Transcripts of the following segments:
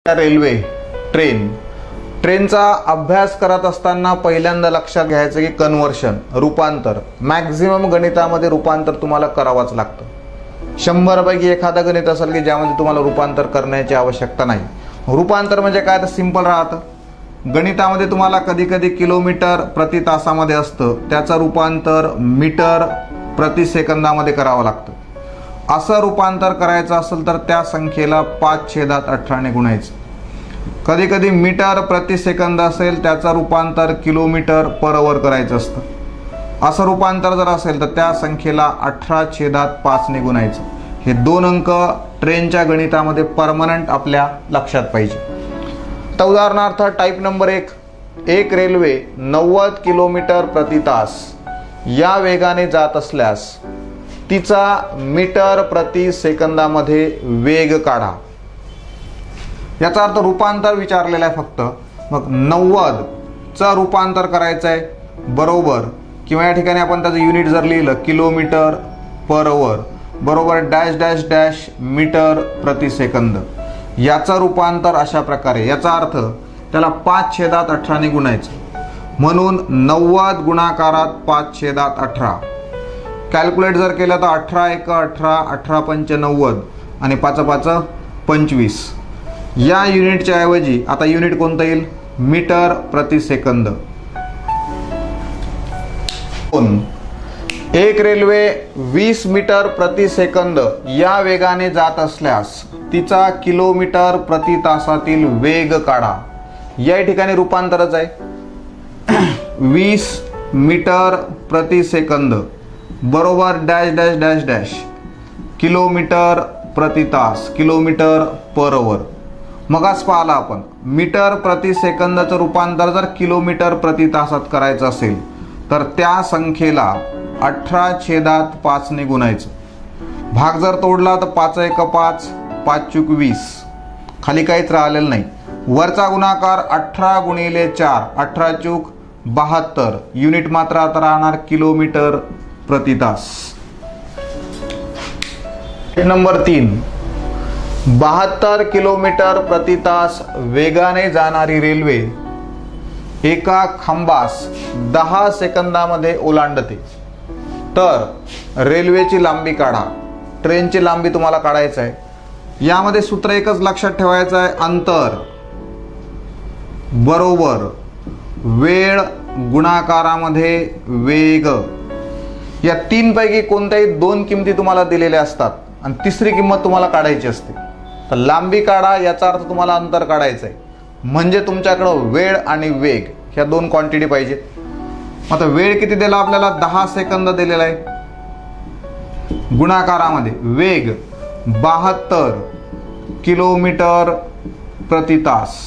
Railway ट्रेनचा अभ्यास करत असताना पहिल्यांदा लक्षात घ्यायचं की कन्वर्शन रूपांतर मॅक्झिमम गणितामध्ये रूपांतर तुम्हाला करावंच लागतं. 100 पैकी एखादं गणित असेल की ज्यामध्ये तुम्हाला रूपांतर करण्याची आवश्यकता नाही. रूपांतर म्हणजे काय तर सिंपल राहतं. गणितामध्ये तुम्हाला कधी कधी किलोमीटर प्रति तासामध्ये असतं, त्याचं रूपांतर मीटर प्रति सेकंदामध्ये करावं लागतं. असं रूपांतर करायचं असेल तर त्या संख्येला 5/18 ने गुणायचं. कधी कधी मीटर प्रति सेकंद असेल त्याचं रूपांतर किलोमीटर पर आवर करायचं असतं. असं रूपांतर जर असेल तर त्या संख्येला 18/5 ने गुणायचं. हे दोन अंक ट्रेनच्या गणितामध्ये परमनंट आपल्या लक्षात पाहिजे. तर उदाहरणार्थ टाईप नंबर 1 रेल्वे 90 किलोमीटर प्रति तास या वेगाने जात असल्यास तिचा मीटर प्रति सेकंदामध्ये वेग काढा. याचा अर्थ रूपांतर विचारलेला आहे फक्त. मग 90 चा रूपांतर करायचं आहे बरोबर, किंवा या ठिकाणी आपण त्याचं युनिट जर लिहिलं किलोमीटर पर आवर बरोबर डॅश डॅश डॅश मीटर प्रति सेकंद. याचं रूपांतर अशा प्रकारे, याचा अर्थ त्याला 5/18 ने गुणायचं. म्हणून 90 गुणाकारात 5/18. कॅल्क्युलेट जर केलं तर 18 × 18, 18×5 90 आणि 5×5 25. या युनिटच्या ऐवजी आता युनिट कोणतं येईल? मीटर प्रति सेकंद. एक रेल्वे 20 मीटर प्रति सेकंद या वेगाने जात असल्यास तिचा किलोमीटर प्रति तासातील वेग काढा. या ठिकाणी रूपांतरच आहे. 20 मीटर प्रति सेकंद बरोबर dash dash dash dash kilometre प्रति तास, किलोमीटर पर आवर. मगाच पाहिलं आपण मीटर प्रति सेकंदाचं रूपांतर जर किलोमीटर प्रति तासात करायचं असेल तर त्या संख्येला 18/5 ने गुणायचं. भाग जर तोडला तर 5×1 5, 5×4 खाली काहीच राहिलेलं नाही. वरचा गुणाकार 18 × 4, 18×4 युनिट मात्र आता राहणार किलोमीटर प्रति तास. नंबर 3 72 किलोमीटर प्रति तास वेगाने जाणारी रेल्वे एका खांबास 10 सेकंदामध्ये ओलांडते. तर रेल्वेची लांबी काढा. ट्रेनची लांबी तुम्हाला काढायचं आहे. यामध्ये सूत्र एकच लक्षात ठेवायचं आहे, अंतर बरोबर वेळ गुणाकारामध्ये वेग. या 3 पैकी कोणत्याही 2 किमती तुम्हाला दिलेल्या असतात आणि तिसरी किंमत तुम्हाला काढायची असते. तर लांबी काढा याचा अर्थ तुम्हाला अंतर काढायचं आहे. म्हणजे तुमच्याकडं वेळ आणि वेग ह्या 2 क्वांटिटी पाहिजेत. आता वेळ किती दिला आपल्याला? 10 सेकंद दिलेला आहे. गुणाकारामध्ये वेग 72 किलोमीटर प्रति तास.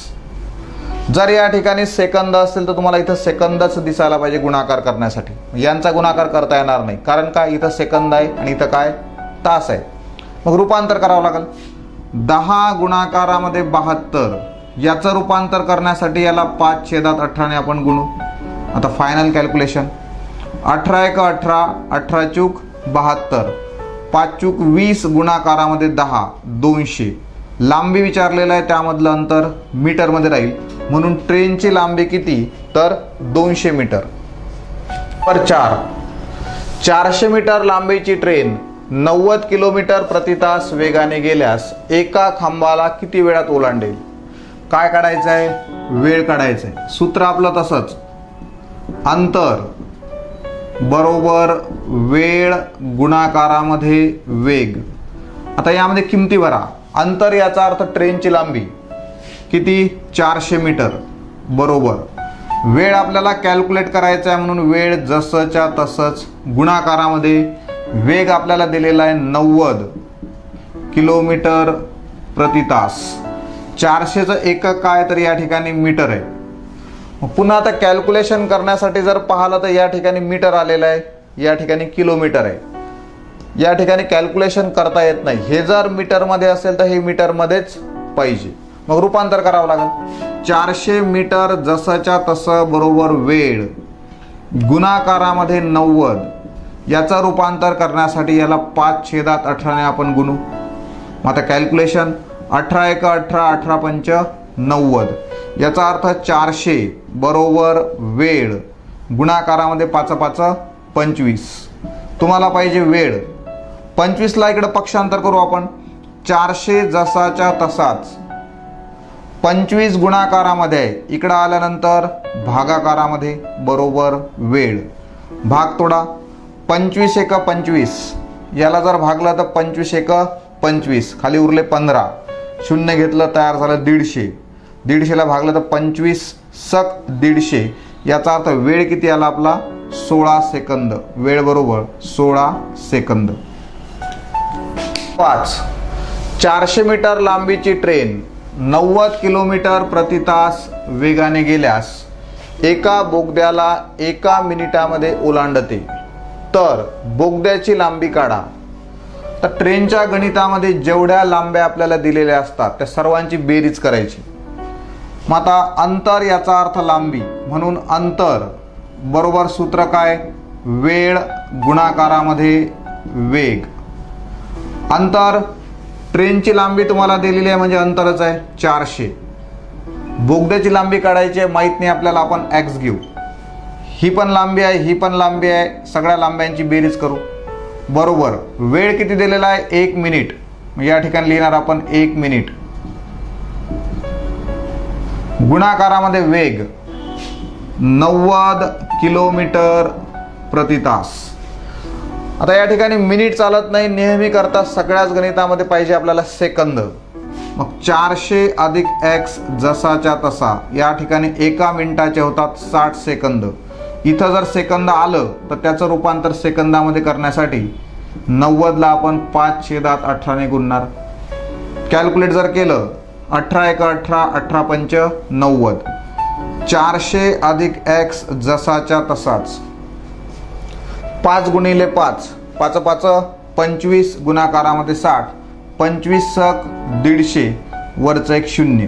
जर या ठिकाणी सेकंद असेल तर तुम्हाला इथं सेकंदच दिसायला पाहिजे गुणाकार करण्यासाठी. यांचा गुणाकार करता येणार नाही, कारण काय इथं सेकंद आहे आणि इथं काय तास आहे. मग रूपांतर करावं लागेल. 10 गुणाकारामध्ये 72 याचं रूपांतर करण्यासाठी याला 5/18 ने आपण गुणू. आता फायनल कॅल्क्युलेशन 18×1 18, 18×72 5×20 गुणाकारामध्ये 10 200. लांबी विचारलेलं आहे त्यामधलं अंतर मीटरमध्ये राहील, म्हणून ट्रेनची लांबी किती तर 200 मीटर. पर 400 मीटर लांबीची ट्रेन 90 किलोमीटर प्रति तास वेगाने गेल्यास एका खांबाला किती वेळात ओलांडेल? काय काढायचं आहे? वेळ काढायचं आहे. सूत्र आपलं तसंच, अंतर बरोबर वेळ गुणाकारामध्ये वेग. आता यामध्ये किमती भरा. अंतर याचा अर्थ ट्रेनची लांबी किती? 400 मीटर बरोबर. वेळ आपल्याला कॅल्क्युलेट करायचा आहे म्हणून वेळ जसंच्या तसंच गुणाकारामध्ये वेग आपल्याला दिलेला आहे 90 किलोमीटर प्रति तास. 400चं एकक काय तर या ठिकाणी मीटर आहे. पुन्हा आता कॅल्क्युलेशन करण्यासाठी जर पाहिलं तर या ठिकाणी मीटर आलेलं आहे, या ठिकाणी किलोमीटर आहे. या ठिकाणी कॅल्क्युलेशन करता येत नाही. हे जर मीटरमध्ये असेल तर हे मीटरमध्येच पाहिजे. मग रूपांतर करावं लागेल. 400 मीटर जसंच्या तसं बरोबर वेळ गुणाकारामध्ये 90. याचं रूपांतर करण्यासाठी याला 5/18 ने आपण गुणू. आता कॅल्क्युलेशन 18 एक 18, 18 पंच 90. याचा अर्थ 400 बरोबर वेळ गुणाकारामध्ये 5 5 25. तुम्हाला पाहिजे वेळ. 25 ला इकडे पक्षांतर करू आपण. 400 जसाच्या तसाच 25 गुणाकारामध्ये आहे, इकडं आल्यानंतर भागाकारामध्ये बरोबर वेळ. भाग तोडा. 25 एक 25, याला जर भागलं तर 25 एक 25, खाली उरले 15. शून्य घेतलं तयार झालं 150. 150 ला भागलं तर 25 सक 150. याचा अर्थ वेळ किती आला आपला 16 सेकंद. वेळ बरोबर 16 सेकंद. 5. 400 मीटर लांबीची ट्रेन 90 किलोमीटर प्रति तास वेगाने गेल्यास एका बोगद्याला 1 मिनिटामध्ये ओलांडते, तर बोगद्याची लांबी काढा. तर ट्रेनच्या गणितामध्ये जेवढ्या लांब्या आपल्याला दिलेल्या असतात त्या सर्वांची बेरीज करायची. मग आता अंतर याचा अर्थ लांबी, म्हणून अंतर बरोबर सूत्र काय, वेळ गुणाकारामध्ये वेग. अंतर ट्रेनची लांबी तुम्हाला दिलेली आहे म्हणजे अंतरच आहे 400. बोगद्याची लांबी काढायची आहे, माहित नाही आपल्याला, आपण x घेऊ. ही पण लांबी आहे, ही पण लांबी आहे, सगळ्या लांब्यांची बेरीज करू. बरोबर वेळ किती दिलेला आहे 1 मिनिट. या ठिकाणी लिहिणार आपण 1 मिनिट. गुणाकारामध्ये वेग 90 किलोमीटर प्रति तास. आता या ठिकाणी मिनिट चालत नाही, नेहमी करता सगळ्याच गणितामध्ये पाहिजे आपल्याला सेकंद. मग 400 अधिक x जसाच्या तसा, या ठिकाणी 1 मिनिटाचे होतात 60 सेकंद. इथं जर सेकंद आलं तर त्याचं रूपांतर सेकंदामध्ये करण्यासाठी 90 ला आपण 5/18 ने गुणणार. कॅल्क्युलेट जर केलं 18 एक 18, 18 पंच 90. 400 अधिक x जसाच्या तसाच 5 गुणिले 5, 5 5 25 गुणाकारामध्ये 60, 25 सक 150, वरचं एक 0.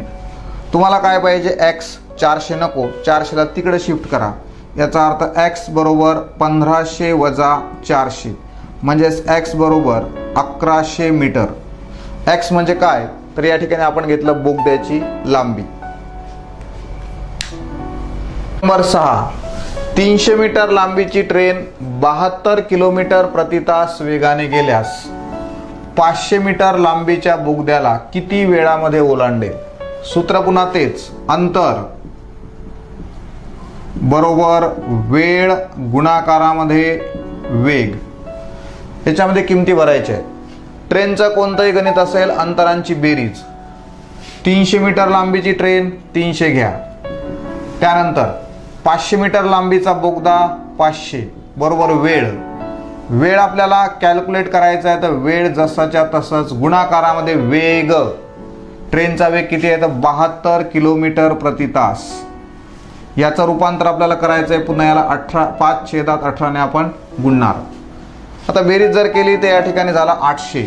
तुम्हाला काय पाहिजे x. 400 नको, 400 ला तिकडे शिफ्ट करा. याचा अर्थ x बरोबर 1500 वजा 400, म्हणजेच x बरोबर 1100 मीटर. x म्हणजे काय, तर या ठिकाणी आपण घेतलं बोगद्याची लांबी. नंबर 6. 300 मीटर लांबीची ट्रेन 72 किलोमीटर प्रति तास वेगाने गेल्यास 500 मीटर लांबीच्या बोगद्याला किती वेळामध्ये ओलांडेल. सूत्र पुन्हा तेच, अंतर बरोबर वेळ गुणाकारामध्ये वेग. याच्यामध्ये किमती भरायच्या आहेत. ट्रेनचं कोणतंही गणित असेल, अंतरांची बेरीज. 300 मीटर लांबीची ट्रेन 300 घ्या. त्यानंतर 500 मीटर लांबीचा बोगदा 500 बरोबर वेळ. वेळ आपल्याला कॅल्क्युलेट करायचा आहे, तर वेळ जसाच्या तसंच गुणाकारामध्ये वेग. ट्रेनचा वेग किती आहे तर 72 किलोमीटर प्रति तास. याचं रूपांतर आपल्याला करायचं आहे, पुन्हा याला 5/18 ने आपण गुणणार. आता बेरीज जर केली तर या ठिकाणी झाला 800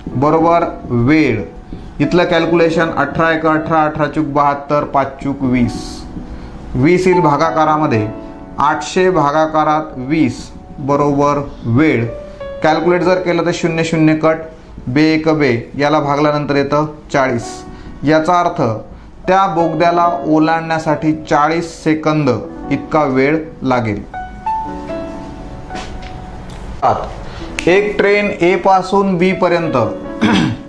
बरोबर वेळ. इथलं कॅल्क्युलेशन 18 एक 18, 18 चूक 72, 5 चूक 20. 20 येईल भागाकारामध्ये, 800 भागाकारात 20 बरोबर वेळ. कॅल्क्युलेट जर केलं तर 0 0 कट, बे एक बे, याला भागल्यानंतर येतं 40. याचा अर्थ त्या बोगद्याला ओलांडण्यासाठी 40 सेकंद इतका वेळ लागेल. एक ट्रेन ए पासून बी पर्यंत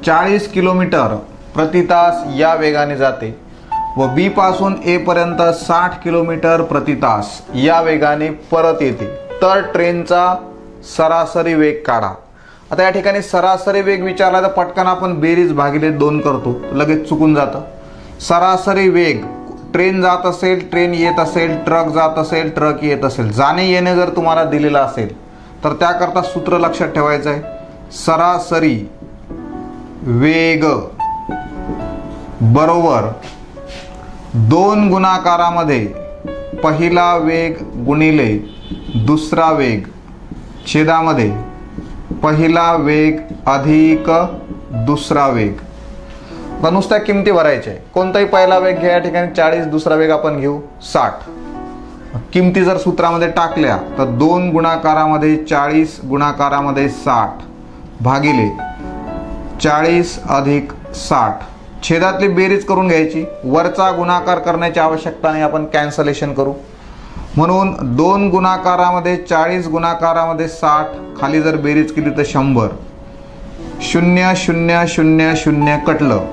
40 किलोमीटर प्रति तास या वेगाने जाते व बी पासून ए पर्यंत 60 किलोमीटर प्रति तास या वेगाने परत येते, तर ट्रेनचा सरासरी वेग काढा. आता या ठिकाणी सरासरी वेग विचारला तर पटकन आपण बेरीज भागिले 2 करतो, लगेच चुकून जातं. सरासरी वेग, ट्रेन जात असेल, ट्रेन येत असेल, ट्रक जात असेल, ट्रक येत असेल, जाणे येणे जर तुम्हाला दिलेलं असेल तर त्याकरता सूत्र लक्षात ठेवायचं आहे. सरासरी वेग बरोबर 2 गुणाकारामध्ये पहिला वेग गुणिले दुसरा वेग छेदामध्ये पहिला वेग अधिक दुसरा वेग. तर नुसत्या किमती भरायच्या आहे. कोणताही पहिला वेग घ्या, या ठिकाणी 40, दुसरा वेग आपण घेऊ 60. किमती जर सूत्रामध्ये टाकल्या तर 2 गुणाकारामध्ये 40 गुणाकारामध्ये 60 भागिले 40 अधिक 60. छेदातली बेरीज करून घ्यायची, वरचा गुणाकार करण्याची आवश्यकता नाही, आपण कॅन्सलेशन करू. म्हणून 2 गुणाकारामध्ये 40 गुणाकारामध्ये 60, खाली जर बेरीज केली तर 100. 0 0 0 0 कटलं.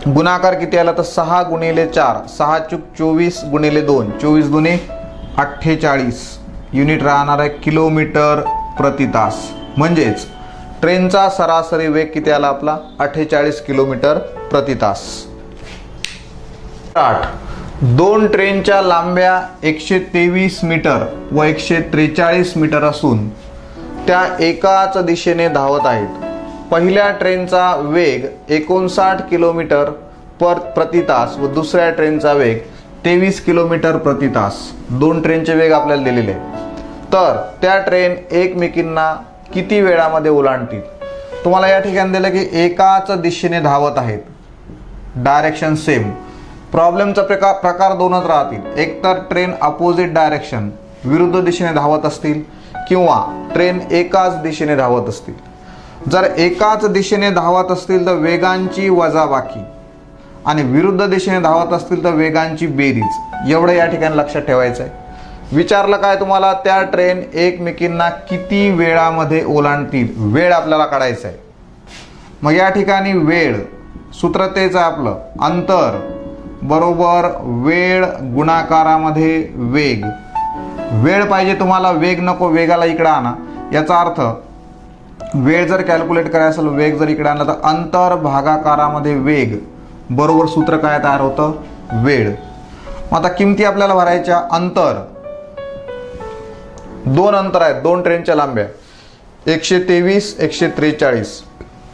गुणाकार किती आला तर 6 गुणिले 4, 6 चूक 24 गुणिले 2, 24 दुने 48. युनिट राहणार आहे किलोमीटर प्रति तास. म्हणजेच ट्रेनचा सरासरी वेग किती आला आपला 48 किलोमीटर प्रति तास. 8. 2 ट्रेनच्या लांब्या 123 मीटर व 143 मीटर असून त्या एकाच दिशेने धावत आहेत. पहिल्या ट्रेनचा वेग 59 किलोमीटर प्रति तास व दुसऱ्या ट्रेनचा वेग 23 किलोमीटर प्रति तास. 2 ट्रेनचे वेग आपल्याला दिलेले आहेत. तर त्या ट्रेन एकमेकींना किती वेळामध्ये ओलांडतील. तुम्हाला या ठिकाणी दिलं की एकाच दिशेने धावत आहेत, डायरेक्शन सेम. प्रॉब्लेमचा प्रकार दोनच राहतील, एक तर ट्रेन अपोजिट डायरेक्शन विरुद्ध दिशेने धावत असतील किंवा ट्रेन एकाच दिशेने धावत असतील. जर एकाच दिशेने धावत असतील तर वेगांची वजाबाकी आणि विरुद्ध दिशेने धावत असतील तर वेगांची बेरीज, एवढं या ठिकाणी लक्षात ठेवायचं आहे. विचारलं काय तुम्हाला, त्या ट्रेन एकमेकींना किती वेळामध्ये ओलांडतील, वेळ आपल्याला काढायचा आहे. मग या ठिकाणी वेळ सूत्र तेच आहे आपलं, अंतर बरोबर वेळ गुणाकारामध्ये वेग. वेळ पाहिजे तुम्हाला, वेग नको, वेगाला इकडे आणा. याचा अर्थ वेळ जर कॅल्क्युलेट करायचं असेल, वेग जर इकडे आणला तर अंतर भागाकारामध्ये वेग बरोबर सूत्र काय तयार होतं, वेळ. आता किमती आपल्याला भरायच्या. अंतर, 2 अंतर आहेत 2 ट्रेनच्या लांब्या, 123 143.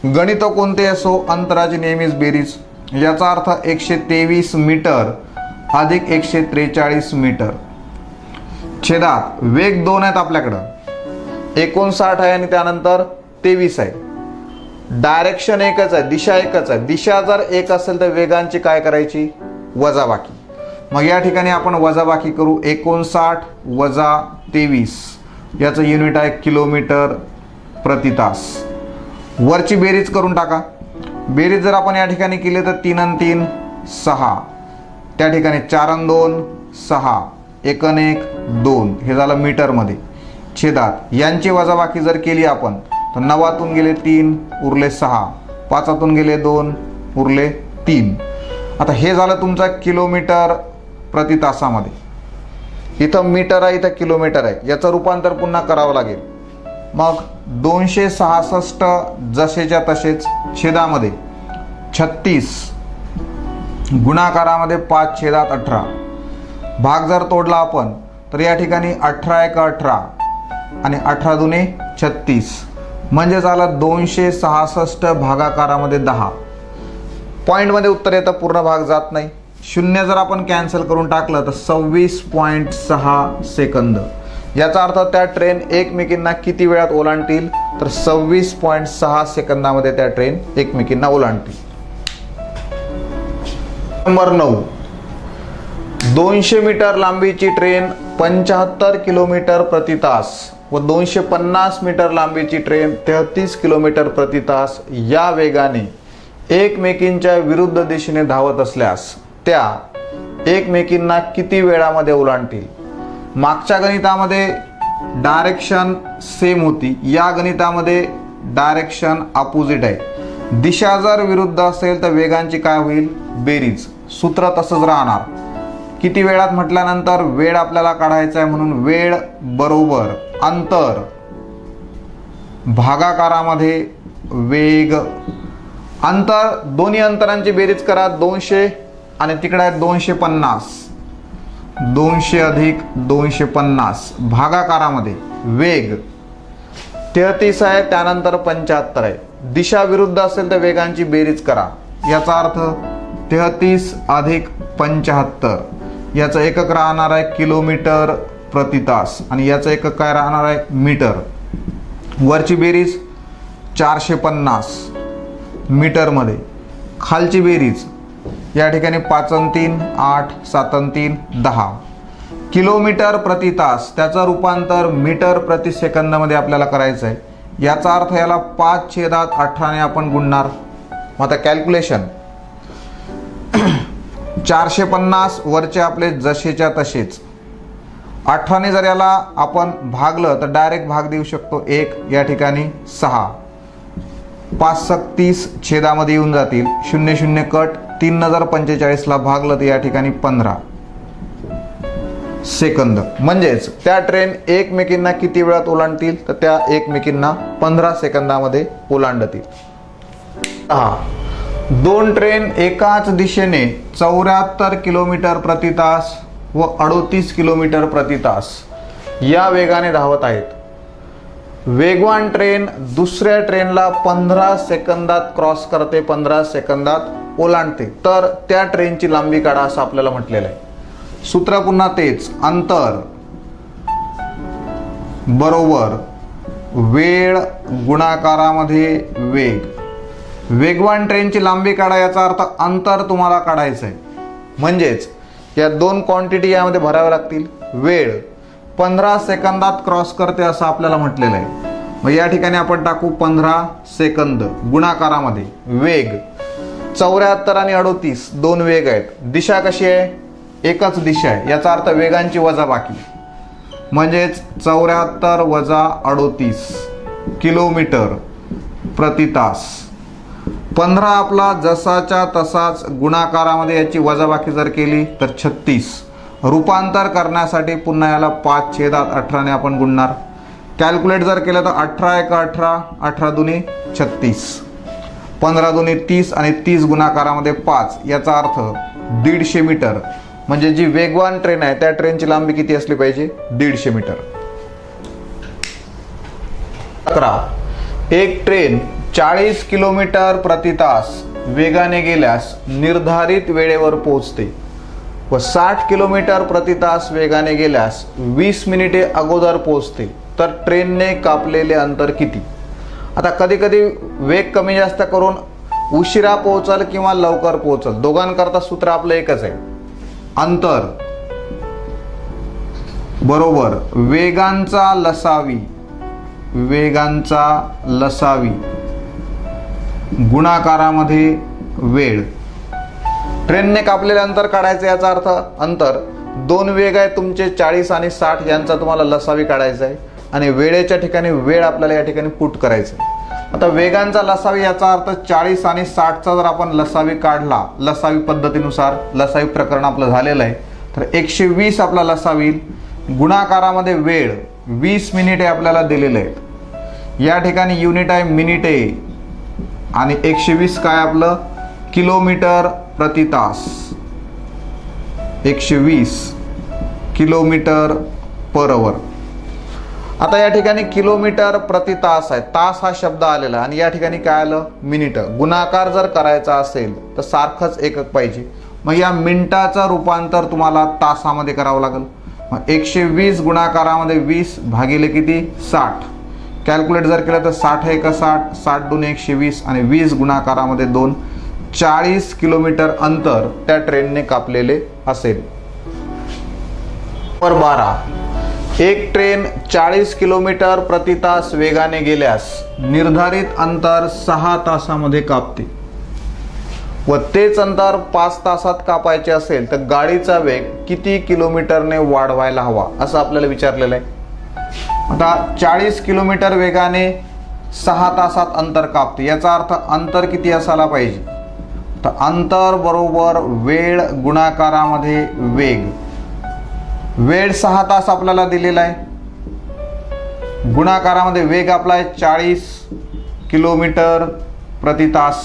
गणित कोणते असो अंतराची नेहमीच बेरीज. याचा अर्थ 123 मीटर अधिक 143 मीटर. छेदात वेग 2 आहेत आपल्याकडं, 59 आहे आणि त्यानंतर 23 आहे. डायरेक्शन एकच आहे, दिशा एकच आहे. दिशा जर एक असेल तर वेगांची काय करायची, वजाबाकी. मग या ठिकाणी आपण वजाबाकी करू. 59 वजा 23 याचं युनिट आहे किलोमीटर प्रति तास. वरची बेरीज करून टाका. बेरीज जर आपण या ठिकाणी केली तर 3 आणि 3 6, त्या ठिकाणी 4 आणि 2 6, 1 आणि 1 2, हे झालं मीटरमध्ये. छेदात यांची वजाबाकी जर केली आपण तर 9तून गेले 3 उरले 6, 5तून गेले 2 उरले 3. आता हे झालं तुमचा किलोमीटर प्रति तासामध्ये. इथं मीटर आहे, इथं किलोमीटर आहे, याचं रूपांतर पुन्हा करावं लागेल. मग 266 जसेच्या तसेच. छेदामध्ये 36 गुणाकारामध्ये 5/18. भाग जर तोडला आपण तर या ठिकाणी 18 1 18 आणि 18 दुने 36, म्हणजे झालं 266 भागाकारामध्ये 10. पॉईंटमध्ये उत्तर येतं, पूर्ण भाग जात नाही. 0 जर आपण कॅन्सल करून टाकलं तर 26.6 सेकंद. याचा अर्थ त्या ट्रेन एकमेकींना किती वेळात ओलांडतील तर 26.6 सेकंदामध्ये त्या ट्रेन एकमेकींना ओलांडतील. नंबर 9. 200 मीटर लांबीची ट्रेन 75 किलोमीटर प्रति तास व 250 मीटर लांबीची ट्रेन 33 किलोमीटर प्रति तास या वेगाने एकमेकींच्या विरुद्ध दिशेने धावत असल्यास त्या एकमेकींना किती वेळामध्ये ओलांडतील. मागच्या गणितामध्ये डायरेक्शन सेम होती, या गणितामध्ये डायरेक्शन अपोजिट आहे. दिशा जर विरुद्ध असेल तर वेगांची काय होईल, बेरीज. सूत्र तसंच राहणार. किती वेळात म्हटल्यानंतर वेळ आपल्याला काढायचा आहे, म्हणून वेळ बरोबर अंतर भागाकारामध्ये वेग. अंतर, दोन्ही अंतरांची बेरीज करा. 200 आणि तिकडे आहे 250. 200 अधिक 250 भागाकारामध्ये वेग 33 आहे, त्यानंतर 75 आहे. दिशा विरुद्ध असेल तर वेगांची बेरीज करा. याचा अर्थ 33 अधिक 75, याचं एकक राहणार आहे किलोमीटर प्रति तास आणि याचं एकक काय राहणार आहे, मीटर. वरची बेरीज 450 मीटरमध्ये, खालची बेरीज या ठिकाणी 5 आणि 3 8, 7 आणि 3 10 किलोमीटर प्रति तास. त्याचं रूपांतर मीटर प्रति सेकंदामध्ये आपल्याला करायचं आहे. याचा अर्थ याला 5/18 आपण गुणणार. मग आता कॅल्क्युलेशन 450 वरचे आपले जसेच्या तसेच. 18ने जर याला आपण भागलं तर डायरेक्ट भाग देऊ शकतो 1, या ठिकाणी 6, 5 × 30 छेदामध्ये येऊन जातील, 0 0 कट, 3 जर 45 ला भागलं तर या ठिकाणी 15 सेकंद. म्हणजेच त्या ट्रेन एकमेकींना किती वेळात ओलांडतील तर त्या एकमेकींना 15 सेकंदामध्ये ओलांडतील. 2 ट्रेन एकाच दिशेने 74 किलोमीटर प्रति तास व 38 किलोमीटर प्रति तास या वेगाने धावत आहेत. वेगवान ट्रेन दुसऱ्या ट्रेनला 15 सेकंदात क्रॉस करते, 15 सेकंदात ओलांडते, तर त्या ट्रेनची लांबी काढा असं आपल्याला म्हटलेलं आहे. सूत्र पुन्हा तेच, अंतर बरोबर वेळ गुणाकारामध्ये वेग. वेगवान ट्रेनची लांबी काढा याचा अर्थ अंतर तुम्हाला काढायचं आहे. म्हणजेच या 2 क्वांटिटी यामध्ये भराव्या लागतील. वेळ 15 सेकंदात क्रॉस करते असं आपल्याला म्हटलेलं आहे. मग या ठिकाणी आपण टाकू 15 सेकंद गुणाकारामध्ये वेग. 74 आणि 38 2 वेग आहेत. दिशा कशी आहे? एकच दिशा आहे. याचा अर्थ वेगांची वजाबाकी, म्हणजेच 74 वजा 38 किलोमीटर प्रति तास. 15 आपला जसाच्या तसाच गुणाकारामध्ये याची वजाबाकी जर केली तर 36. रूपांतर करण्यासाठी पुन्हा याला 5/18 ने आपण गुणणार. कॅल्क्युलेट जर केलं तर 18 × 18, 18 × 2 = 36, 15 × 2 = 30 आणि 30 गुणाकारामध्ये 5. याचा अर्थ 150 मीटर. म्हणजे जी वेगवान ट्रेन आहे त्या ट्रेनची लांबी किती असली पाहिजे? 150 मीटर. 11. एक ट्रेन 40 किलोमीटर प्रति तास वेगाने गेल्यास निर्धारित वेळेवर पोहोचते व 60 किलोमीटर प्रति तास वेगाने गेल्यास 20 मिनिटे अगोदर पोहोचते, तर ट्रेनने कापलेले अंतर किती? आता कधी कधी वेग कमी जास्त करून उशिरा पोहोचल किंवा लवकर पोहोचल, दोघांकरता सूत्र आपलं एकच आहे. अंतर बरोबर वेगांचा लसावी गुणाकारामध्ये वेळ. ट्रेनने कापलेले अंतर काढायचे. याचा अर्थ अंतर 2 वेग आहे तुमचे 40 आणि 60 यांचा तुम्हाला लसावी काढायचा आहे आणि वेळेच्या ठिकाणी वेळ आपल्याला या ठिकाणी पुट करायचं आहे. आता वेगांचा लसावी याचा अर्थ 40 आणि 60चा जर आपण लसावी काढला, लसावी पद्धतीनुसार लसावी प्रकरण आपलं झालेलं आहे, तर 120 आपला लसावी. गुणाकारामध्ये वेळ 20 मिनिटे आपल्याला दिलेले आहेत. या ठिकाणी युनिट आहे मिनिटे आणि 120 काय आपलं? किलोमीटर प्रति तास. 120 किलोमीटर पर आवर. आता या ठिकाणी किलोमीटर प्रति तास आहे, तास हा शब्द आलेला आणि या ठिकाणी काय आलं? मिनिट. गुणाकार जर करायचा असेल तर सारखंच एकक पाहिजे. मग या मिनिटाचं रूपांतर तुम्हाला तासामध्ये करावं लागेल. मग 120 गुणाकारामध्ये 20 भागिले किती? 60. कॅल्क्युलेट जर केलं तर 60 × 1 = 60, 60 × 2 = 120 आणि 20 गुणाकारामध्ये 2. 40 किलोमीटर अंतर त्या ट्रेनने कापलेले असेल. 12. एक ट्रेन 40 किलोमीटर प्रति तास वेगाने गेल्यास निर्धारित अंतर 6 तासामध्ये कापते व तेच अंतर 5 तासात कापायचे असेल तर गाडीचा वेग किती किलोमीटरने वाढवायला हवा असं आपल्याला विचारलेलं आहे. आता 40 किलोमीटर वेगाने 6 तासात अंतर कापते, याचा अर्थ अंतर किती असायला पाहिजे? तर अंतर बरोबर वेळ गुणाकारामध्ये वेग. वेळ 6 तास आपल्याला दिलेला आहे, गुणाकारामध्ये वेग आपला आहे 40 किलोमीटर प्रति तास.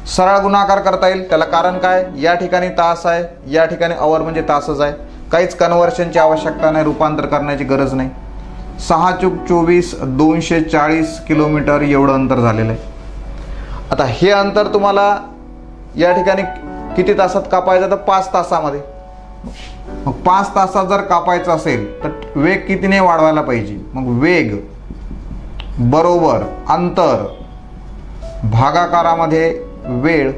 सरळ गुणाकार करता येईल त्याला, कारण काय? या ठिकाणी तास आहे, या ठिकाणी आवर म्हणजे तासच आहे. काहीच कन्व्हर्शनची आवश्यकता नाही, रूपांतर करण्याची गरज नाही. 6 × 24 240 किलोमीटर एवढं अंतर झालेलं आहे. आता हे अंतर तुम्हाला या ठिकाणी किती तासात कापायचं? तर 5 तासामध्ये. मग 5 तासात जर कापायचं असेल तर वेग कितीने वाढवायला पाहिजे? मग वेग बरोबर अंतर भागाकारामध्ये वेळ.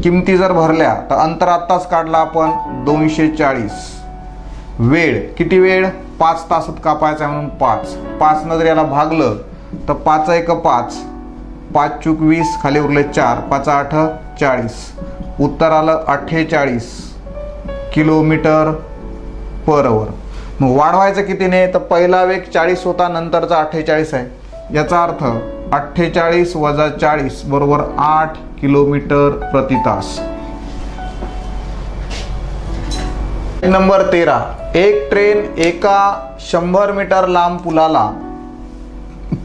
किमती जर भरल्या तर अंतर आत्ताच काढला आपण 240. वेळ किती? वेळ 5 तासात कापायचा म्हणून 5. 5 न जर याला भागलं तर 5 × 1 = 5, 5 चूक 20, खाली उरले 4, 5 8 40, उत्तर आलं 48 किलोमीटर पर आवर. मग वाढवायचं कितीने, तर पहिला वेग 40 होता, नंतरचा 48 आहे. याचा अर्थ 48 वजा 40 बरोबर 8 किलोमीटर प्रति तास. नंबर 13, एक ट्रेन एका 100 मीटर लांब पुलाला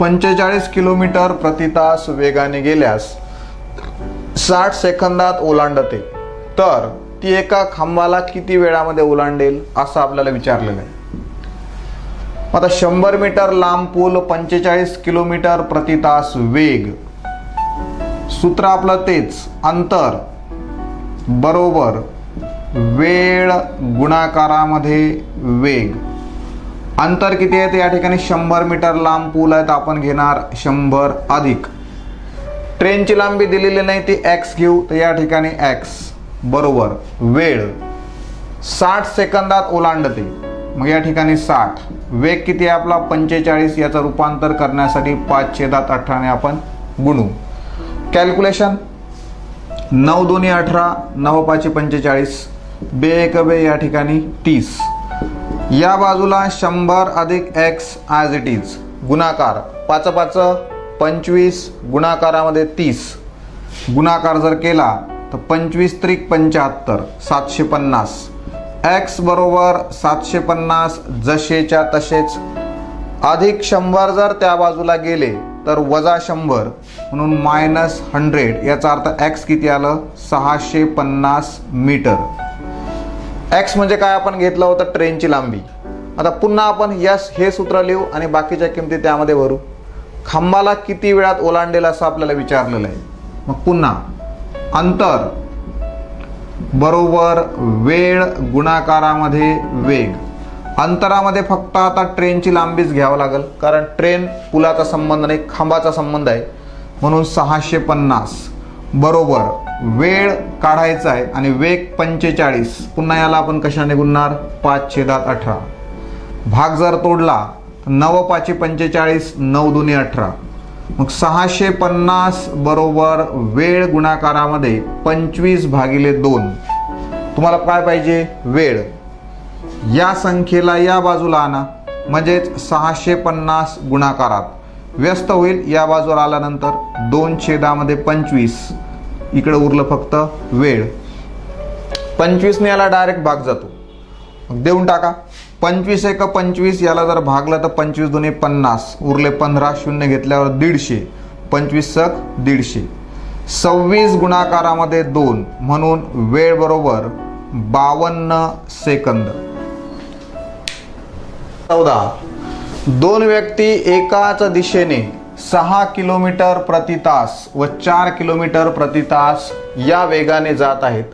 45 किलोमीटर प्रति तास वेगाने गेल्यास 60 सेकंदात ओलांडते, तर ती एका खांबाला किती वेळामध्ये ओलांडेल असं आपल्याला विचारलेलं आहे. आता 100 मीटर लांब पूल, 45 किलोमीटर प्रति तास वेग, सूत्र आपलं तेच, अंतर बरोबर वेळ गुणाकारामध्ये वेग. अंतर किती आहे, या ठिकाणी 100 मीटर लांब पूल आहे, तर आपण घेणार 100 अधिक ट्रेनची लांबी दिलेली नाही ती x घेऊ, तर या ठिकाणी x बरोबर वेळ 60 सेकंदात ओलांडते, मग या ठिकाणी 60. वेग किती आहे आपला 45, याचं रूपांतर करण्यासाठी 5/18 ने आपण गुणू. कॅल्क्युलेशन 9 2 18, 9 5 45, 2 1 2 या ठिकाणी 30. या बाजूला 100 अधिक x ॲज इट इज, गुणाकार 5 5 25, गुणाकारामध्ये 30, गुणाकार जर केला तर 25 त्रिक 75, 750. x बरोबर 750 जसेच्या तसेच, अधिक 100 जर त्या बाजूला गेले तर वजा 100 म्हणून -100. याचा अर्थ x किती आलं 650 मीटर. x म्हणजे काय आपण घेतलं होतं ट्रेनची लांबी. आता पुन्हा आपण हे सूत्र लिहू आणि बाकीच्या किमती त्यामध्ये भरू. खांबाला किती वेळात ओलांडेल असं आपल्याला विचारलेलं आहे. मग पुन्हा अंतर बरोबर वेळ गुणाकारामध्ये वेग. अंतरामध्ये फक्त आता ट्रेनची लांबीच घ्यावं लागेल, कारण ट्रेन पुलाचा संबंध नाही, खांबाचा संबंध आहे, म्हणून 650 बरोबर वेळ काढायचा आहे आणि वेग 45. पुन्हा याला आपण कशाने गुणणार 5/18. भाग जर तोडला 9 5 45, 9 2 18, मग 650 बरोबर वेळ गुणाकारामध्ये 25/2. तुम्हाला काय पाहिजे वेळ. या संख्येला या बाजूला आणा, म्हणजेच 650 गुणाकारात व्यस्त होईल. या बाजूला आल्यानंतर 2/25, इकडे उरलं फक्त वेळ. 25 ने याला डायरेक्ट भाग जातो, मग देऊन टाका. 25 1 25, याला जर भागलं तर 25 2 50, उरले 15, शून्य घेतल्यावर 150, 25 सक 150. 26 गुणाकारामध्ये 2 म्हणून वेळ बरोबर 52 सेकंद. 14, दोन व्यक्ती एकाच दिशेने 6 किलोमीटर प्रति तास व 4 किलोमीटर प्रति तास या वेगाने जात आहेत.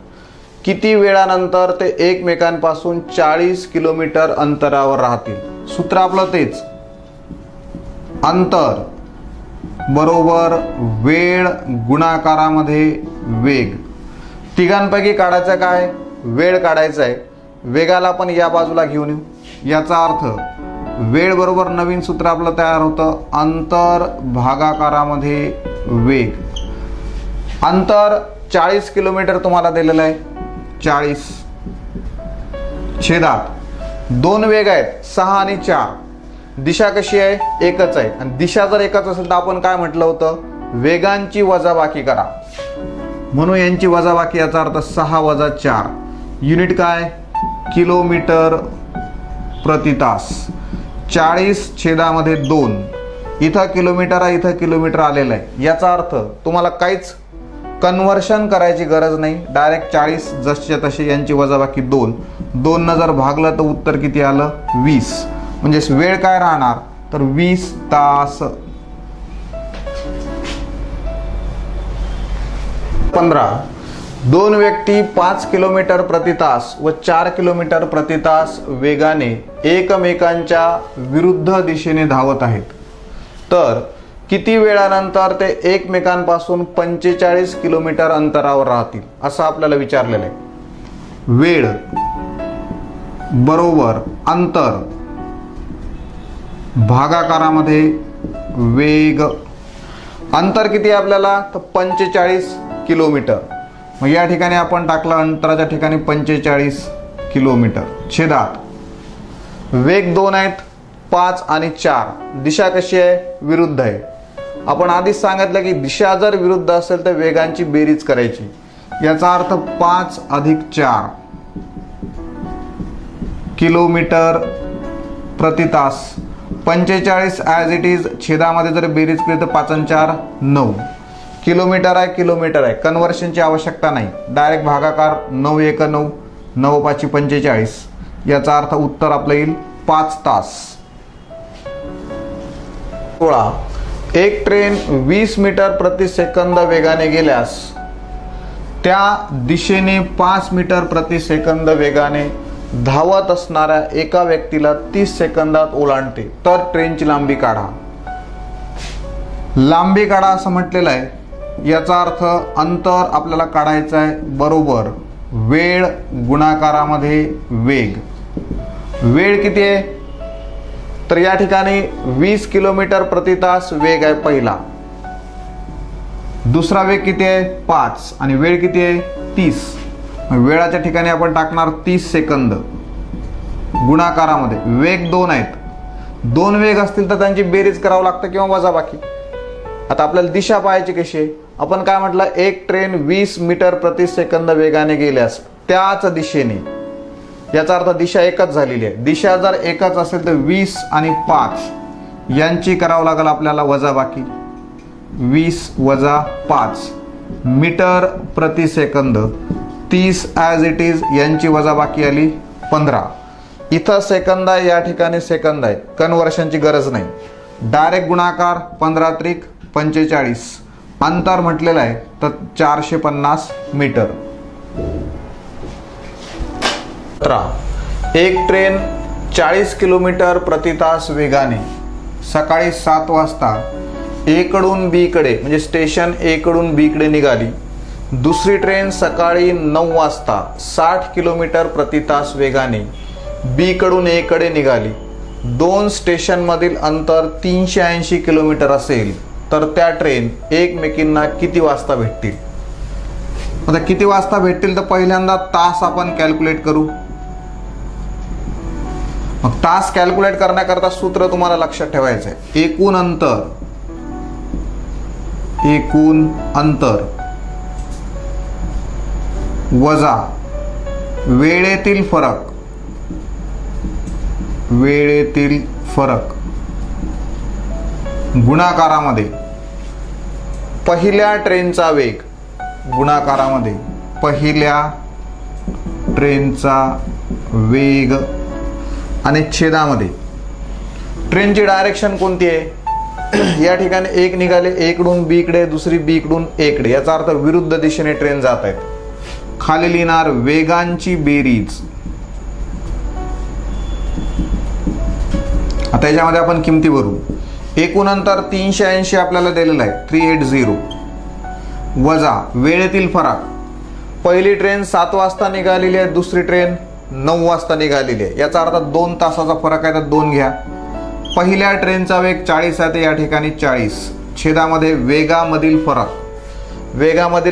किती वेळानंतर ते एकमेकांपासून 40 किलोमीटर अंतरावर राहतील. सूत्र आपलं तेच, अंतर बरोबर वेळ गुणाकारामध्ये वेग. तिघांपैकी काढायचं काय, वेळ काढायचा आहे. वेगाला पण या बाजूला घेऊन येऊ. याचा अर्थ वेळ बरोबर नवीन सूत्र आपलं तयार होतं, अंतर भागाकारामध्ये वेग. अंतर 40 किलोमीटर तुम्हाला दिलेलं आहे. 40 छेदात 2 वेग आहेत 6 आणि 4. दिशा कशी आहे एकच आहे, आणि दिशा जर एकच असेल तर आपण काय म्हटलं होतं वेगांची वजाबाकी करा, म्हणून यांची वजाबाकी. याचा अर्थ 6 वजा 4, युनिट काय किलोमीटर प्रति तास. 40 छेदामध्ये 2, इथं किलोमीटर आहे, इथं किलोमीटर आलेलं आहे. याचा अर्थ तुम्हाला काहीच कन्व्हर्शन करायची गरज नाही, डायरेक्ट 40 जसच्या तसे यांची वजाबाकी 2. 2 न जर भागलं तर उत्तर किती आलं 20. म्हणजे वेळ काय राहणार तर 20 तास. 15, दोन व्यक्ती 5 किलोमीटर प्रति तास व 4 किलोमीटर प्रति तास वेगाने एकमेकांच्या विरुद्ध दिशेने धावत आहेत, तर किती वेळानंतर ते एकमेकांपासून 45 किलोमीटर अंतरावर राहतील असं आपल्याला विचारलेलं आहे. वेळ बरोबर अंतर भागाकारामध्ये वेग. अंतर किती आहे आपल्याला, तर 45 किलोमीटर. मग या ठिकाणी आपण टाकलं अंतराच्या ठिकाणी 45 किलोमीटर. छेदात वेग 2 आहेत, 5 आणि 4. दिशा कशी आहे, विरुद्ध आहे. आपण आधीच सांगितलं की दिशा जर विरुद्ध असेल तर वेगांची बेरीज करायची. याचा अर्थ 5 अधिक 4 किलोमीटर प्रति तास. 45 ॲज इट इज, छेदामध्ये जर बेरीज केली तर 5 आणि 4 9. किलोमीटर आहे, किलोमीटर आहे, कन्व्हर्शनची आवश्यकता नाही. डायरेक्ट भागाकार 9 1 9, 9 5 45. याचा अर्थ उत्तर आपलं येईल 5 तास. 16. एक ट्रेन 20 मीटर प्रति सेकंद वेगाने गेल्यास त्या दिशेने 5 मीटर प्रति सेकंद वेगाने धावत असणाऱ्या एका व्यक्तीला 30 सेकंदात ओलांडते तर ट्रेनची लांबी काढा. लांबी काढा असं म्हटलेलं आहे. याचा अर्थ अंतर आपल्याला काढायचं आहे बरोबर वेळ गुणाकारामध्ये वेग. वेळ किती आहे, तर या ठिकाणी 20 किलोमीटर प्रति तास वेग आहे पहिला. दुसरा वेग किती आहे, 5, आणि वेळ किती आहे, 30. वेळाच्या ठिकाणी आपण टाकणार 30 सेकंद गुणाकारामध्ये. वेग 2 आहेत, 2 वेग असतील तर त्यांची बेरीज करावं लागतं किंवा वजाबाकी. आता आपल्याला दिशा पाहायची कशी आहे. आपण काय म्हटलं, एक ट्रेन 20 मीटर प्रति सेकंद वेगाने गेल्यास त्याच दिशेने. याचा अर्थ दिशा एकच झालेली आहे. दिशा जर एकच असेल तर 20 आणि 5 यांची करावं लागेल आपल्याला वजाबाकी. 20 वजा 5 मीटर प्रति सेकंद. 30 ॲज इट इज, यांची वजाबाकी आली 15. इथं सेकंद आहे, या ठिकाणी सेकंद आहे, कन्व्हर्शनची गरज नाही. डायरेक्ट गुणाकार 15 त्रिक 45. अंतर म्हटलेलं आहे तर 450 मीटर. एक ट्रेन 40 किलोमीटर प्रति तास वेगाने सकाळी 7 वाजता ए कडून बी कडे म्हणजे स्टेशन ए कडून बी कडे निघाली. दुसरी ट्रेन सकाळी 9 वाजता 60 किलोमीटर प्रति तास वेगाने बी कडून ए कडे निघाली. 2 स्टेशनमधील अंतर 380 किलोमीटर असेल तर त्या ट्रेन एकमेकींना किती वाजता भेटतील. आता किती वाजता भेटतील तर पहिल्यांदा तास आपण कॅल्क्युलेट करू. मग तास कॅल्क्युलेट करण्याकरता सूत्र तुम्हाला लक्षात ठेवायचं आहे. एकूण अंतर वजा वेळेतील फरक गुणाकारामध्ये पहिल्या ट्रेनचा वेग गुणाकारामध्ये पहिल्या ट्रेनचा वेग आणि छेदामध्ये ट्रेनची डायरेक्शन कोणती आहे. या ठिकाणी एक निघाले ए कडून बी कडे, दुसरी बी कडून ए कडे. याचा अर्थ विरुद्ध दिशेने ट्रेन जात आहेत. खाली लिहिणार वेगांची बेरीज. आता याच्यामध्ये आपण किमती भरू. एकूण अंतर 380 आपल्याला दिलेलं आहे 380 वजा वेळेतील फरक. पहिली ट्रेन 7 वाजता निघालेली आहे, दुसरी ट्रेन 9 वाजता निघालेली आहे. याचा अर्थ 2 तासाचा फरक आहे तर 2 घ्या. पहिल्या ट्रेनचा वेग 40 आहे तर या ठिकाणी 40. छेदामध्ये वेगामधील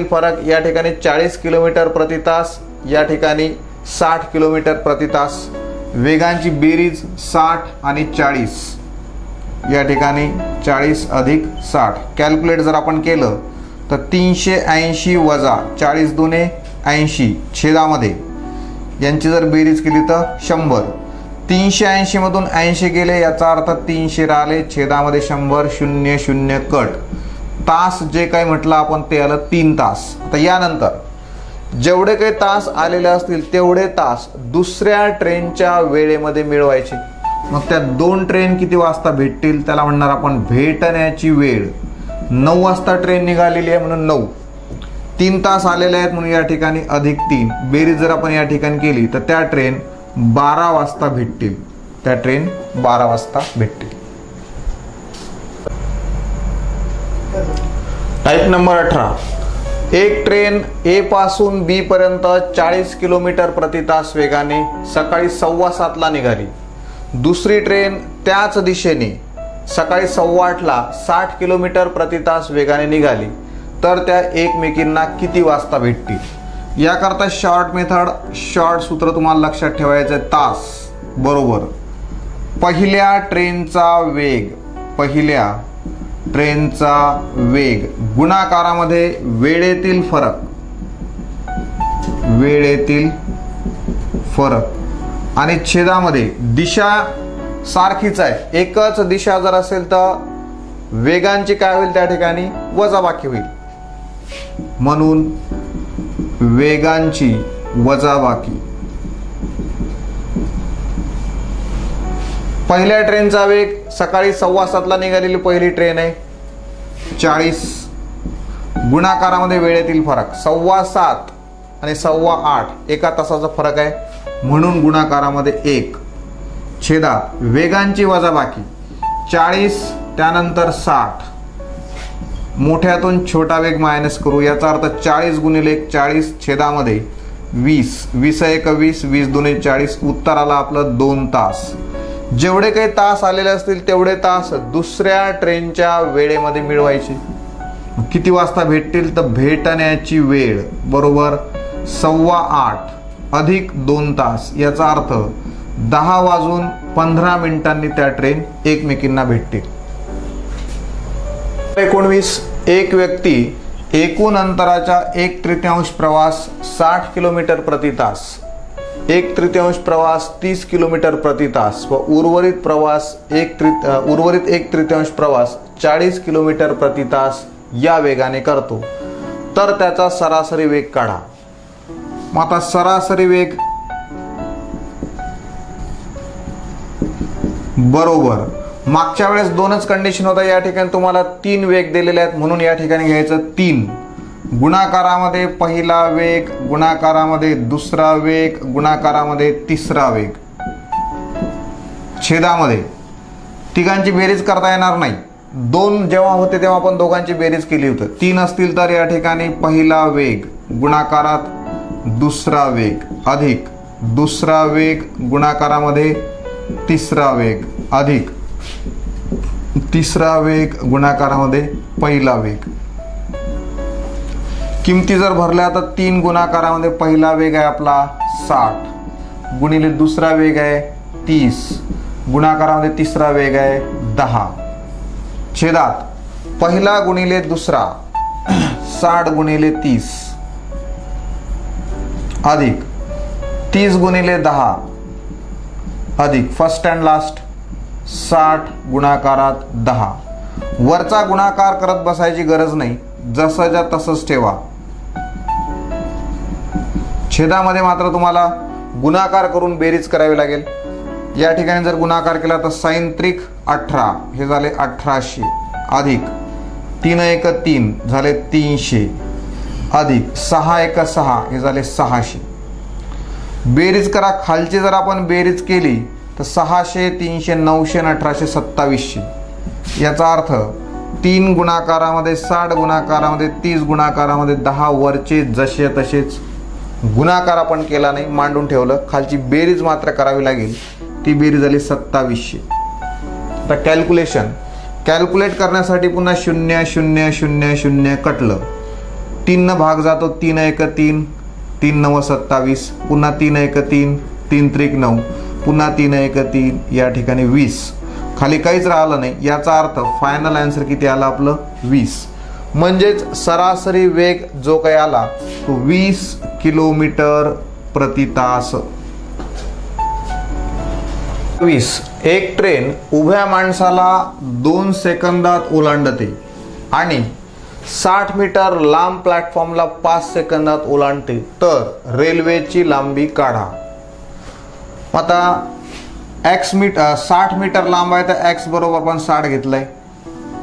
फरक या ठिकाणी 40 किलोमीटर प्रति तास, या ठिकाणी 60 किलोमीटर प्रति तास. वेगांची बेरीज 60 आणि 40. या ठिकाणी 40 अधिक 60. कॅल्क्युलेट जर आपण केलं तर 380 वजा 40 दुने 80 छेदामध्ये यांची जर बेरीज केली तर 100. 380 मधून 80 गेले, याचा अर्थ 300 राहिले. छेदामध्ये 100 0 0 कट. तास जे काही म्हटलं आपण ते आलं 3 तास. आता यानंतर जेवढे काही तास आलेले असतील तेवढे तास दुसऱ्या ट्रेनच्या वेळेमध्ये मिळवायचे. मग त्या 2 ट्रेन किती वाजता भेटतील त्याला म्हणणार आपण भेटण्याची वेळ. 9 वाजता ट्रेन निघालेली आहे म्हणून 9. 3 तास आलेले आहेत म्हणून या ठिकाणी अधिक 3. बेरीज जर आपण या ठिकाणी केली तर त्या ट्रेन 12 वाजता भेटतील. Type number 18. एक ट्रेन ए पासून बी पर्यंत 40 किलोमीटर प्रति तास वेगाने सकाळी 7:15 निघाली. दुसरी ट्रेन त्याच दिशेने सकाळी 8:15ला 60 किलोमीटर प्रति तास वेगाने निघाली तर त्या एकमेकींना किती वाजता भेटतील। याकरता शॉर्ट मेथड, शॉर्ट सूत्र तुम्हाला लक्षात ठेवायचं आहे, तास बरोबर पहिल्या ट्रेनचा वेग गुणाकारामध्ये वेळेतील फरक आणि छेदामध्ये दिशा सारखीच आहे। एकच दिशा जर असेल तर वेगांची काय होईल, त्या ठिकाणी वजाबाकी होईल, म्हणून वेगांची वजाबाकी। पहिल्या ट्रेनचा वेग सकाळी 7:15ला निघालेली पहिली ट्रेन आहे 40, गुणाकारामध्ये वेळेतील फरक 7:15 आणि 7:15 एका तासाचा फरक आहे, म्हणून गुणाकारामध्ये 1, छेदात वेगांची वजाबाकी 40 त्यानंतर 60, मोठ्यातून छोटा वेग मायनस करू, याचा अर्थ 40 गुणिले 40 छेदामध्ये 20, 20 1 20, 20 2 40, उत्तर आलं आपलं 2 तास। जेवढे काही तास आलेले असतील तेवढे तास दुसऱ्या ट्रेनच्या वेळेमध्ये मिळवायचे। किती वाजता भेटतील तर भेटण्याची वेळ बरोबर 8:15 अधिक 2 तास, याचा अर्थ 10:15 त्या ट्रेन एकमेकींना भेटतील। 19 एक व्यक्ती एकूण अंतराचा 1/3 प्रवास 60 किलोमीटर प्रति तास, 1/3 प्रवास 30 किलोमीटर प्रति तास व उर्वरित 1/3 प्रवास 40 किलोमीटर प्रति तास या वेगाने करतो तर त्याचा सरासरी वेग काढा। मग आता सरासरी वेग बरोबर मागच्या वेळेस 2च कंडिशन होता, या ठिकाणी तुम्हाला 3 वेग दिलेले आहेत, म्हणून या ठिकाणी घ्यायचं 3, गुणाकारामध्ये पहिला वेग, गुणाकारामध्ये दुसरा वेग, गुणाकारामध्ये तिसरा वेग, छेदामध्ये तिघांची बेरीज करता येणार नाही, 2 जेव्हा होते तेव्हा आपण दोघांची बेरीज केली होती, 3 असतील तर या ठिकाणी पहिला वेग गुणाकारात दुसरा वेग अधिक दुसरा वेग गुणाकारामध्ये तिसरा वेग अधिक तिसरा वेग गुणाकारामध्ये पहिला वेग। किमती जर भरल्या तर 3 गुणाकारामध्ये पहिला वेग आहे आपला 60 गुणिले दुसरा वेग आहे 30 गुणाकारामध्ये तिसरा वेग आहे 10, छेदात पहिला गुणिले दुसरा 60 गुणिले 30 अधिक 30 गुणिले 10 अधिक फर्स्ट अँड लास्ट 60 गुणाकारात 10। वरचा गुणाकार करत बसायची गरज नाही, जसंच्या तसंच ठेवा। छेदामध्ये मात्र तुम्हाला गुणाकार करून बेरीज करावी लागेल। या ठिकाणी जर गुणाकार केला तर sin त्रिक 18 हे झाले 1800 अधिक 3 1 3 झाले 300 अधिक 6 1 6 हे झाले 600। बेरीज करा, खालची जर आपण बेरीज केली तर 600 300 900 1800 2700, याचा अर्थ 3 गुणाकारामध्ये 60 गुणाकारामध्ये 30 गुणाकारामध्ये 10 वरचे जसे तसेच, गुणाकार आपण केला नाही, मांडून ठेवलं, खालची बेरीज मात्र करावी लागेल, ती बेरीज झाली 2700। आता कॅल्क्युलेट करण्यासाठी पुन्हा 0 0 0 0 कटलं, 3 न भाग जातो, 3 1 3 3 9 27, पुन्हा 3 1 3 3 त्रिक 9, पुन्हा 3 1 3 या ठिकाणी 20, खाली काहीच राहिलं नाही, याचा अर्थ फायनल आन्सर किती आला आपलं 20, म्हणजेच सरासरी वेग जो काही आला तो 20 किलोमीटर प्रति तास। 20 एक ट्रेन उभ्या माणसाला 2 सेकंदात ओलांडते आणि 60 मीटर लांब प्लॅटफॉर्मला 5 सेकंदात ओलांडते तर रेल्वेची लांबी काढा। आता x 60 मीटर लांब आहे तर x बरोबर आपण 60 घेतलंय,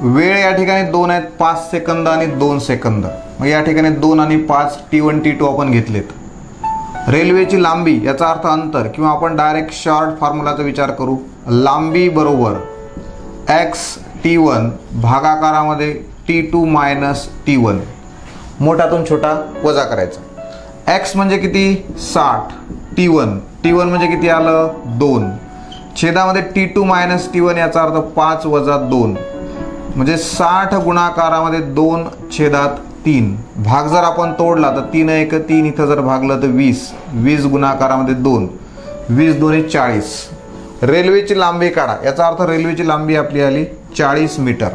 वेळ या ठिकाणी 2 आहेत, 5 सेकंद आणि 2 सेकंद, मग या ठिकाणी 2 आणि 5 T1 T2 आपण घेतलेत। रेल्वेची लांबी याचा अर्थ अंतर, किंवा आपण डायरेक्ट शॉर्ट फॉर्म्युलाचा विचार करू, लांबी बरोबर x T1 भागाकारामध्ये T2 minus T1, मोठ्यातून छोटा वजा करायचा। x म्हणजे किती 60, T1 म्हणजे किती आलं 2, छेदामध्ये T2 मायनस T1 याचा अर्थ 5 वजा 2 म्हणजे 60 गुणाकारामध्ये 2 छेदात 3. भाग जर आपण तोडला तर 3 1 3, इथं जर भागलं तर 20. 20 गुणाकारामध्ये 2, 20 2 40. रेल्वेची लांबी काढा. याचा अर्थ रेल्वेची लांबी आपली आली 40 मीटर.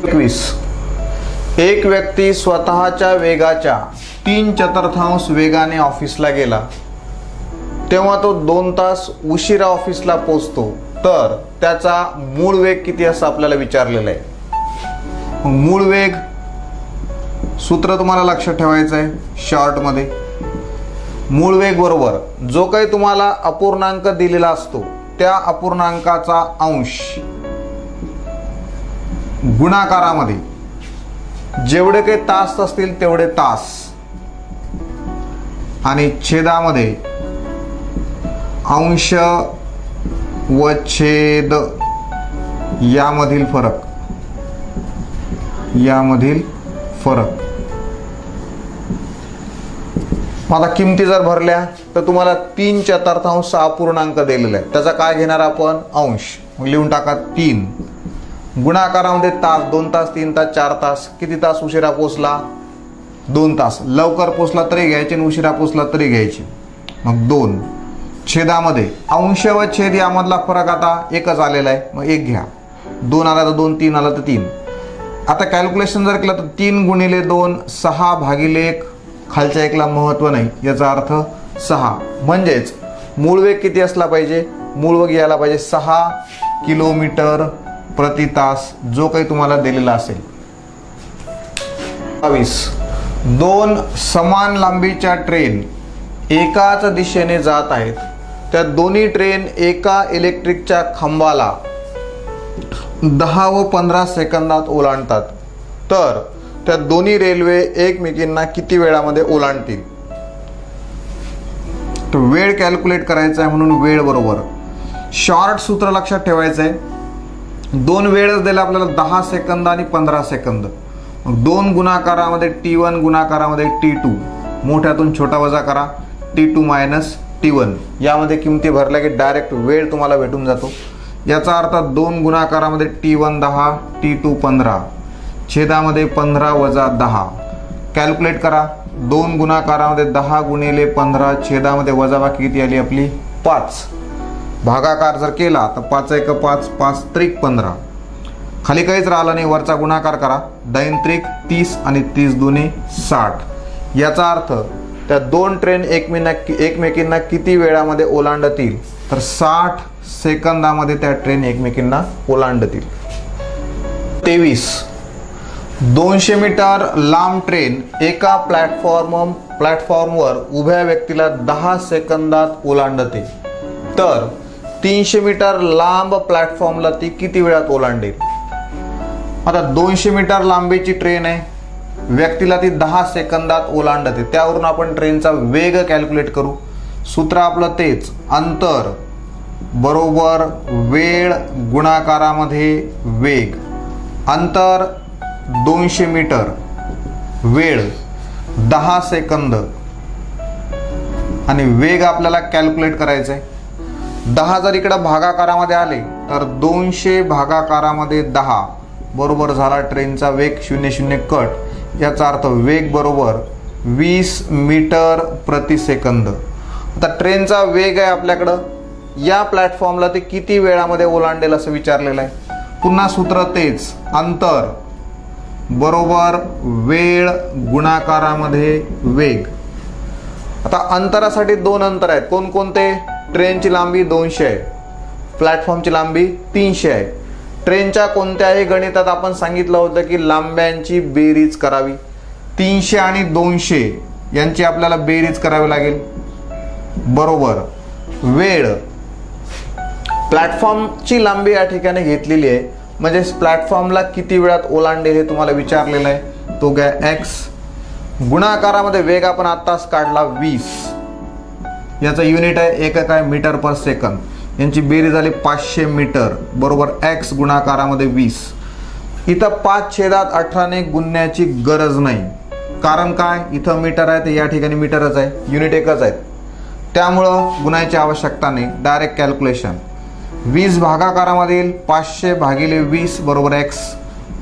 21. एक व्यक्ती स्वतःच्या वेगाच्या 3/4 वेगाने ऑफिसला गेला, तेव्हा तो 2 तास उशिरा ऑफिसला पोहोचतो, तर त्याचा मूळ वेग किती असं आपल्याला विचारलेलं आहे. मूळ वेग सूत्र तुम्हाला लक्षात ठेवायचं आहे शॉर्टमध्ये. मूळ वेग बरोबर जो काही तुम्हाला अपूर्णांक दिलेला असतो त्या अपूर्णांकाचा अंश गुणाकारामध्ये जेवढे काही तास असतील तेवढे तास आणि छेदामध्ये अंश व छेद यामधील फरक. आता किमती जर भरल्या तर तुम्हाला 3/4 अपूर्णांक दिलेला आहे, त्याचा काय घेणार आपण अंश. लिहून टाका 3 गुणाकारामध्ये तास. 2 तास 3 तास 4 तास. किती तास उशिरा पोचला 2 तास. लवकर पोचला तरी घ्यायचे आणि उशिरा पोचला तरी घ्यायचे. मग 2 छेदामध्ये अंश व छेद यामधला फरक आता एकच आलेला आहे, मग 1 घ्या. 2 आला तर 2, 3 आला तर 3. आता कॅल्क्युलेशन जर केलं तर 3 गुणिले 2 6 भागिले 1. खालच्या एकला महत्व नाही, याचा अर्थ 6. म्हणजेच मूळ वेग किती असला पाहिजे. मूळ वेग यायला पाहिजे 6 किलोमीटर प्रति तास, जो काही तुम्हाला दिलेला असेल. 22. 2 समान लांबीच्या ट्रेन एकाच दिशेने जात आहेत. त्या दोन्ही ट्रेन एका इलेक्ट्रिकच्या खांबाला 10 व 15 सेकंदात ओलांडतात, तर त्या दोन्ही रेल्वे एकमेकींना किती वेळामध्ये ओलांडतील. तर वेळ कॅल्क्युलेट करायचा आहे, म्हणून वेळ बरोबर शॉर्ट सूत्र लक्षात ठेवायचं आहे. 2 वेळच दिला आपल्याला 10 सेकंद आणि 15 सेकंद. मग 2 गुणाकारामध्ये T1 गुणाकारामध्ये T2, मोठ्यातून छोटा वजा करा T2 मायनस T1. यामध्ये किमती भरल्या की डायरेक्ट वेळ तुम्हाला भेटून जातो. याचा अर्थ 2 गुणाकारामध्ये T1 10 T2 15, छेदामध्ये 15 वजा 10. कॅल्क्युलेट करा. 2 गुणाकारामध्ये 10 गुणिले 15, छेदामध्ये वजाबाकी किती आली आपली 5. भागाकार जर केला तर 5 1 5, 5 त्रिक 15. खाली काहीच राहिलं नाही, वरचा गुणाकार करा. 9 त्रिक 30 आणि 30 दुने 60. याचा अर्थ त्या 2 ट्रेन एकमेकींना किती वेळामध्ये ओलांडतील, तर 60 सेकंदामध्ये त्या ट्रेन एकमेकींना ओलांडतील. 23. 200 मीटर लांब ट्रेन एका प्लॅटफॉर्मवर उभ्या व्यक्तीला 10 सेकंदात ओलांडते, तर 300 मीटर लांब प्लॅटफॉर्मला ती किती वेळात ओलांडेल. आता 200 मीटर लांबीची ट्रेन आहे, व्यक्तीला ती 10 सेकंदात ओलांडते. त्यावरून आपण ट्रेनचा वेग कॅल्क्युलेट करू. सूत्र आपलं तेच, अंतर बरोबर वेळ गुणाकारामध्ये वेग. अंतर 200 मीटर, वेळ 10 सेकंद आणि वेग आपल्याला कॅल्क्युलेट करायचं आहे. 10 जर इकडं भागाकारामध्ये आले तर 200 भागाकारामध्ये 10 बरोबर झाला ट्रेनचा वेग. 0 0 कट. याचा अर्थ वेग बरोबर 20 मीटर प्रति सेकंद. आता ट्रेनचा वेग आहे आपल्याकडं, या प्लॅटफॉर्मला ते किती वेळामध्ये ओलांडेल असं विचारलेलं आहे. पुन्हा सूत्र तेच, अंतर बरोबर वेळ गुणाकारामध्ये वेग. आता अंतरासाठी 2 अंतर आहेत. कोणकोणते. ट्रेनची लांबी 200 आहे, प्लॅटफॉर्मची लांबी 300 आहे. ट्रेनच्या कोणत्याही गणितात आपण सांगितलं होतं की लांब्यांची बेरीज करावी. 300 आणि 200 यांची आपल्याला बेरीज करावी लागेल. बरोबर वेळ. प्लॅटफॉर्मची लांबी या ठिकाणी घेतलेली आहे, म्हणजे प्लॅटफॉर्मला किती वेळात ओलांडेल हे तुम्हाला विचारलेलं आहे. तो काय x. गुणाकारामध्ये वेग आपण आत्ताच काढला 20. याचा युनिट आहे एकक आहे मीटर पर सेकंद. यांची बेरीज झाली 500 मीटर बरोबर x गुणाकारामध्ये 20. इथं 5 छेदात 18 ने गुणण्याची गरज नाही, कारण काय इथं मीटर आहे तर या ठिकाणी मीटरच आहे, युनिट एकच आहे. त्यामुळं गुणायची आवश्यकता नाही, डायरेक्ट कॅल्क्युलेशन. 20 भागाकारामधील 500 भागिले 20 बरोबर x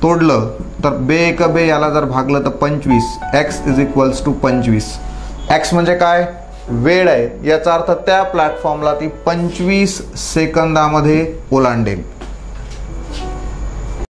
तोडलं तर बे एक बे याला जर भागलं तर 25, x is equals to 25. x म्हणजे काय, वेळ आहे. याचा अर्थ त्या प्लॅटफॉर्मला ती 25 सेकंदामध्ये ओलांडेल.